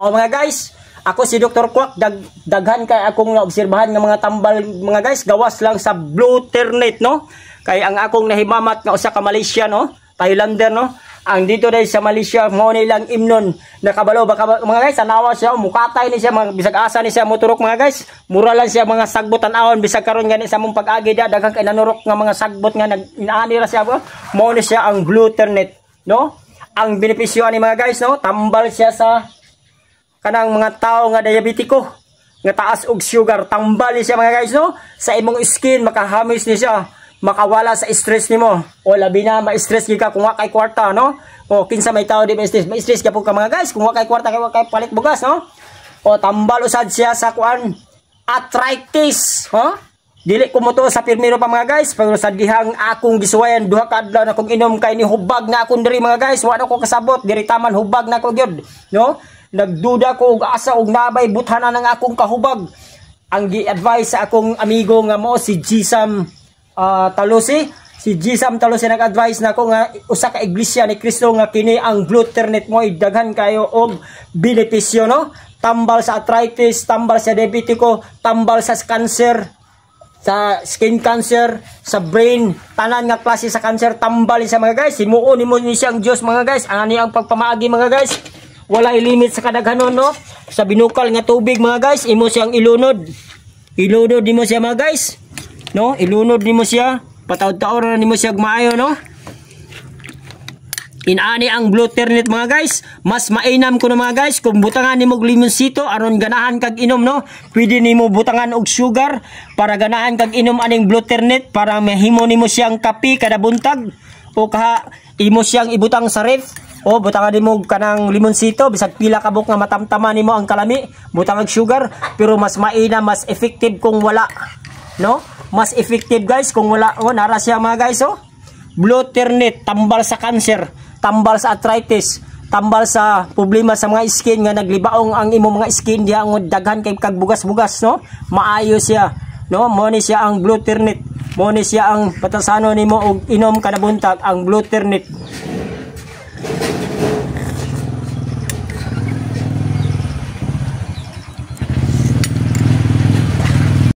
O mga guys, ako si Dr. Quack, daghan kay akong naobserbahan ng mga tambal mga guys, gawas lang sa blue ternate no. Kay ang akong nahimamat nga usa ka Malaysia no, Thailander no. Ang dito dai sa Malaysia mo nilang imnon nakabalo baka mga guys, tanawa siya mukatay ni siya mga bisag asa ni siya moturok mga guys. Mura lang siya mga sagbot tan-awon bisag karon gani sa mong pag-agi da daghang kay nanurok nga mga sagbot nga inaani ra siya mo ni siya ang blue ternate no. Ang benepisyo ani mga guys no, tambal siya sa kanang mga tao nga diabetiko nga taas og sugar, tambal ni siya mga guys no sa imong skin, makahamis ni siya, makawala sa stress nimo. O labi na ma-stress gyud ka kung wa kay kwarta no. O kinsa may tao di ma-stress, ma-stress ka po ka mga guys kung wa kay kwarta kay palit bugas no. O tambal usad siya sa kuan arthritis ho. Dili ko mo to sa pirmiro pa mga guys, pero sa dihang akong gisuwayan duha ka adlaw na kong inom kay ni hubag na akong diri mga guys, wa na ko kasabot diri taman hubag na ko gyud no. Nagduda ko og asa og nabay buthanan ng akong kahubag. Ang gi-advise sa akong amigo nga mo si Jisam Talosi. Si Jisam Talosi nag-advise na ako nga usa ka iglesia ni Kristo nga kini ang blue ternate mo daghan kayo og benepisyo no. Tambal sa arthritis, tambal sa diabetiko, tambal sa cancer, sa skin cancer, sa brain, tanan nga klase sa cancer tambal sa mga guys. Himuon nimo ni siyang Dios mga guys. Ani ang pagpamaagi mga guys. Wala limit sa kadaghanon no. Sa binukal nga tubig mga guys, imo siyang ilunod. Ilunod nimo siya mga guys. No, ilunod nimo siya. Pataod-taod na nimo siya maayo no. Inani ang blue ternate mga guys. Mas mainam ko no mga guys kung butangan nimo og limonsito aron ganahan kag inom no. Pwede nimo butangan og sugar para ganahan kag inom aning blue ternate para mahimo nimo siyang kape kada buntag o kaha imo siyang ibutang sa ref. O butangan nimo kanang limonsito bisag pila ka buk nga matamtaman nimo ang kalami, butang og sugar, pero mas maina, mas effective kung wala no. Mas effective guys kung wala. O nara siya mga guys oh. Blue ternate tambal sa cancer, tambal sa arthritis, tambal sa problema sa mga skin nga naglibaong ang imo mga skin diha ang daghan kay kag bugas-bugas no. Maayo siya no. Mo ni siya ang blue ternate. Mo ni siya ang patasano nimo og inom kada buntag ang blue ternate.